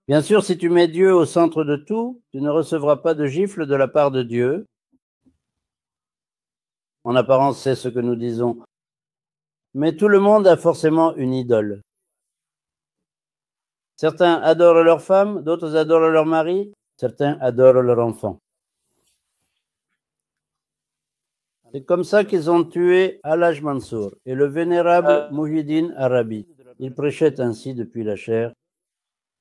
Bien sûr, si tu mets Dieu au centre de tout, tu ne recevras pas de gifle de la part de Dieu. En apparence, c'est ce que nous disons. Mais tout le monde a forcément une idole. Certains adorent leur femme, d'autres adorent leur mari, certains adorent leur enfant. C'est comme ça qu'ils ont tué Al-Hajj Mansour et le vénérable Muhyiddin Arabi. Il prêchait ainsi depuis la chair.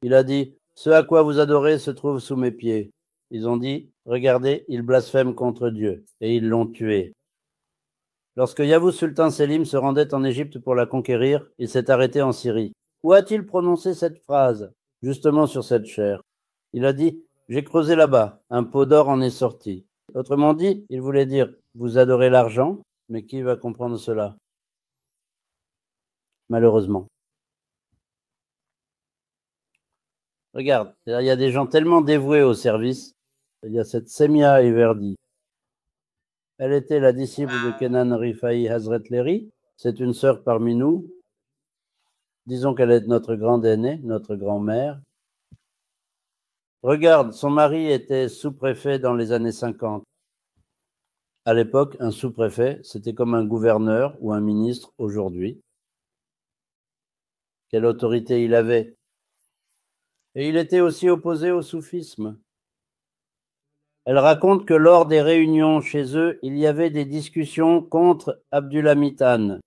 Il a dit, ce à quoi vous adorez se trouve sous mes pieds. Ils ont dit, regardez, il blasphème contre Dieu, et ils l'ont tué. Lorsque Yavuz Sultan Selim se rendait en Égypte pour la conquérir, il s'est arrêté en Syrie. Où a-t-il prononcé cette phrase? Justement sur cette chair. Il a dit, j'ai creusé là-bas, un pot d'or en est sorti. Autrement dit, il voulait dire, vous adorez l'argent, mais qui va comprendre cela? Malheureusement. Regarde, il y a des gens tellement dévoués au service. Il y a cette Semia Everdi. Elle était la disciple de Kenan Rifai Hazret Leri. C'est une sœur parmi nous. Disons qu'elle est notre grande aînée, notre grand-mère. Regarde, son mari était sous-préfet dans les années 50. À l'époque, un sous-préfet, c'était comme un gouverneur ou un ministre aujourd'hui. Quelle autorité il avait? Et il était aussi opposé au soufisme. Elle raconte que lors des réunions chez eux, il y avait des discussions contre Abdulhamid Han.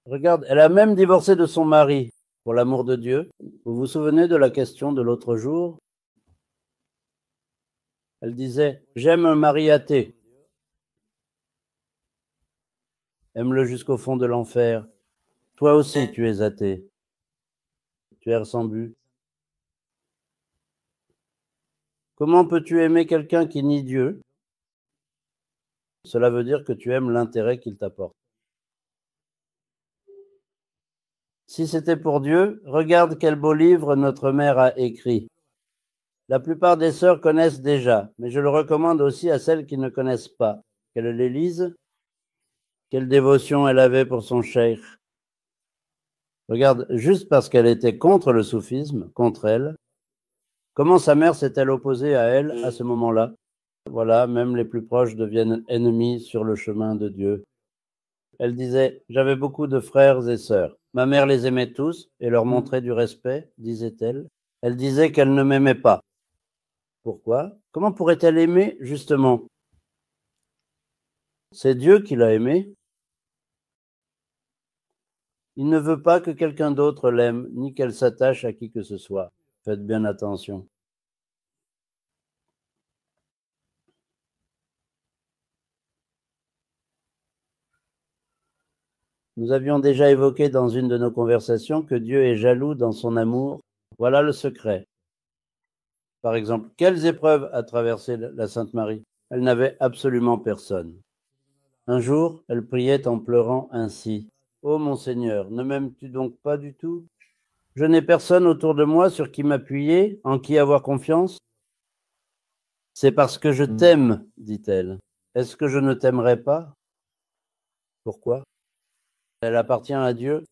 Regarde, elle a même divorcé de son mari, pour l'amour de Dieu. Vous vous souvenez de la question de l'autre jour? Elle disait, j'aime un mari athée. Aime-le jusqu'au fond de l'enfer. Toi aussi, tu es athée. Tu erres sans but. Comment peux-tu aimer quelqu'un qui nie Dieu? Cela veut dire que tu aimes l'intérêt qu'il t'apporte. Si c'était pour Dieu, regarde quel beau livre notre mère a écrit. La plupart des sœurs connaissent déjà, mais je le recommande aussi à celles qui ne connaissent pas, qu'elles les lisent. Quelle dévotion elle avait pour son cheikh. Regarde, juste parce qu'elle était contre le soufisme, contre elle, comment sa mère s'est-elle opposée à elle à ce moment-là? Voilà, même les plus proches deviennent ennemis sur le chemin de Dieu. Elle disait, j'avais beaucoup de frères et sœurs. Ma mère les aimait tous et leur montrait du respect, disait-elle. Elle disait qu'elle ne m'aimait pas. Pourquoi? Comment pourrait-elle aimer, justement? C'est Dieu qui l'a aimée. Il ne veut pas que quelqu'un d'autre l'aime, ni qu'elle s'attache à qui que ce soit. Faites bien attention. Nous avions déjà évoqué dans une de nos conversations que Dieu est jaloux dans son amour. Voilà le secret. Par exemple, quelles épreuves a traversé la Sainte Marie? Elle n'avait absolument personne. Un jour, elle priait en pleurant ainsi. Ô mon Seigneur, ne m'aimes-tu donc pas du tout? Je n'ai personne autour de moi sur qui m'appuyer, en qui avoir confiance. C'est parce que je t'aime, dit-elle. Est-ce que je ne t'aimerais pas? Pourquoi? Elle appartient à Dieu.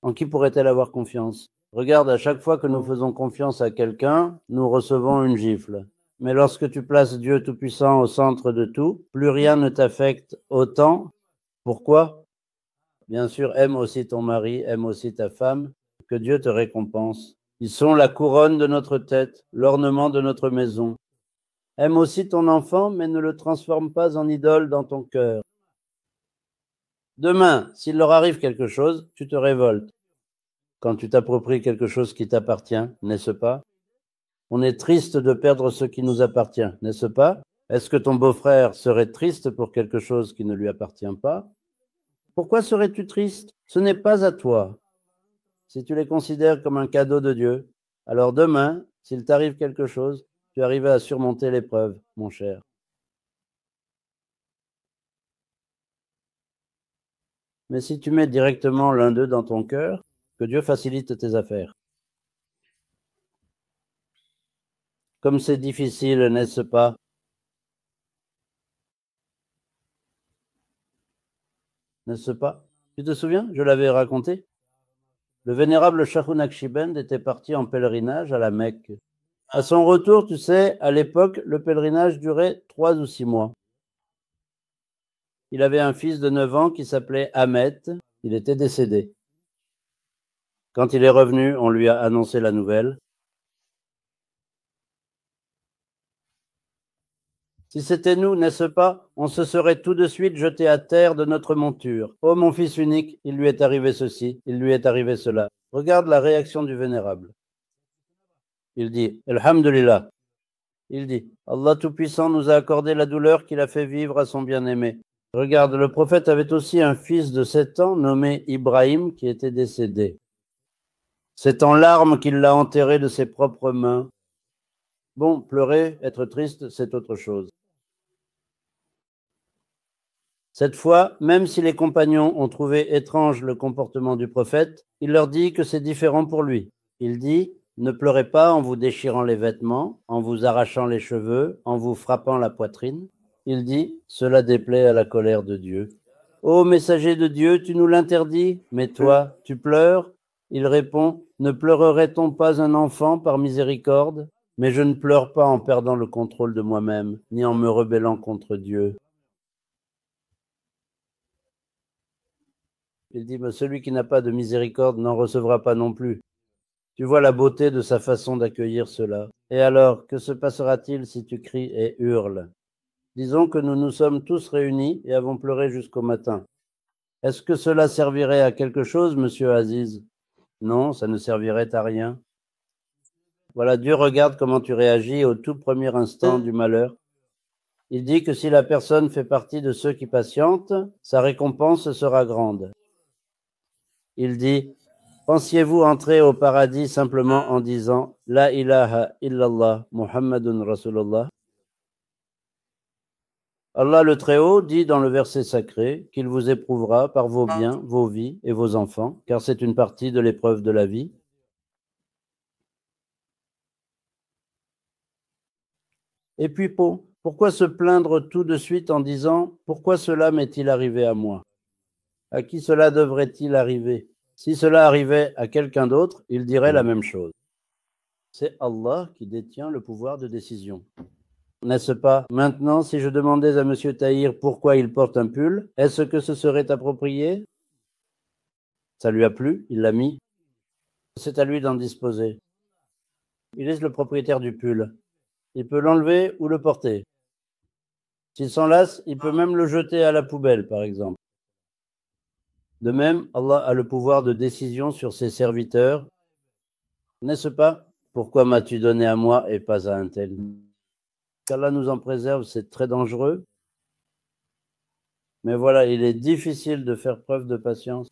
En qui pourrait-elle avoir confiance? Regarde, à chaque fois que nous faisons confiance à quelqu'un, nous recevons une gifle. Mais lorsque tu places Dieu Tout-Puissant au centre de tout, plus rien ne t'affecte autant. Pourquoi? Bien sûr, aime aussi ton mari, aime aussi ta femme, que Dieu te récompense. Ils sont la couronne de notre tête, l'ornement de notre maison. Aime aussi ton enfant, mais ne le transforme pas en idole dans ton cœur. Demain, s'il leur arrive quelque chose, tu te révoltes. Quand tu t'appropries quelque chose qui t'appartient, n'est-ce pas? On est triste de perdre ce qui nous appartient, n'est-ce pas? Est-ce que ton beau-frère serait triste pour quelque chose qui ne lui appartient pas? Pourquoi serais-tu triste? Ce n'est pas à toi. Si tu les considères comme un cadeau de Dieu, alors demain, s'il t'arrive quelque chose, tu arrives à surmonter l'épreuve, mon cher. Mais si tu mets directement l'un d'eux dans ton cœur, que Dieu facilite tes affaires. Comme c'est difficile, n'est-ce pas? N'est-ce pas? Tu te souviens? Je l'avais raconté. Le vénérable Shahou Naqshband était parti en pèlerinage à la Mecque. À son retour, tu sais, à l'époque, le pèlerinage durait 3 ou 6 mois. Il avait un fils de 9 ans qui s'appelait Ahmet. Il était décédé. Quand il est revenu, on lui a annoncé la nouvelle. Si c'était nous, n'est-ce pas, on se serait tout de suite jeté à terre de notre monture. Oh mon fils unique, il lui est arrivé ceci, il lui est arrivé cela. Regarde la réaction du vénérable. Il dit, Alhamdulillah. Il dit, Allah Tout-Puissant nous a accordé la douleur qu'il a fait vivre à son bien-aimé. Regarde, le prophète avait aussi un fils de 7 ans nommé Ibrahim qui était décédé. C'est en larmes qu'il l'a enterré de ses propres mains. Bon, pleurer, être triste, c'est autre chose. Cette fois, même si les compagnons ont trouvé étrange le comportement du prophète, il leur dit que c'est différent pour lui. Il dit, ne pleurez pas en vous déchirant les vêtements, en vous arrachant les cheveux, en vous frappant la poitrine. Il dit, cela déplaît à la colère de Dieu. Ô messager de Dieu, tu nous l'interdis, mais toi, tu pleures? Il répond, ne pleurerait-on pas un enfant par miséricorde? Mais je ne pleure pas en perdant le contrôle de moi-même, ni en me rebellant contre Dieu. Il dit, mais celui qui n'a pas de miséricorde n'en recevra pas non plus. Tu vois la beauté de sa façon d'accueillir cela. Et alors, que se passera-t-il si tu cries et hurles? Disons que nous nous sommes tous réunis et avons pleuré jusqu'au matin. Est-ce que cela servirait à quelque chose, monsieur Aziz? Non, ça ne servirait à rien. Voilà, Dieu regarde comment tu réagis au tout premier instant du malheur. Il dit que si la personne fait partie de ceux qui patientent, sa récompense sera grande. Il dit, pensiez-vous entrer au paradis simplement en disant La ilaha illallah Muhammadun Rasulullah? Allah le Très-Haut dit dans le verset sacré qu'il vous éprouvera par vos biens, vos vies et vos enfants, car c'est une partie de l'épreuve de la vie. Et puis pourquoi se plaindre tout de suite en disant « Pourquoi cela m'est-il arrivé à moi? À qui cela devrait-il arriver? Si cela arrivait à quelqu'un d'autre, il dirait la même chose. » C'est Allah qui détient le pouvoir de décision. N'est-ce pas? Maintenant, si je demandais à M. Tahir pourquoi il porte un pull, est-ce que ce serait approprié? Ça lui a plu, il l'a mis. C'est à lui d'en disposer. Il est le propriétaire du pull. Il peut l'enlever ou le porter. S'il s'en lasse, il peut même le jeter à la poubelle, par exemple. De même, Allah a le pouvoir de décision sur ses serviteurs. N'est-ce pas? Pourquoi m'as-tu donné à moi et pas à un tel? Qu'Allah nous en préserve, c'est très dangereux. Mais voilà, il est difficile de faire preuve de patience.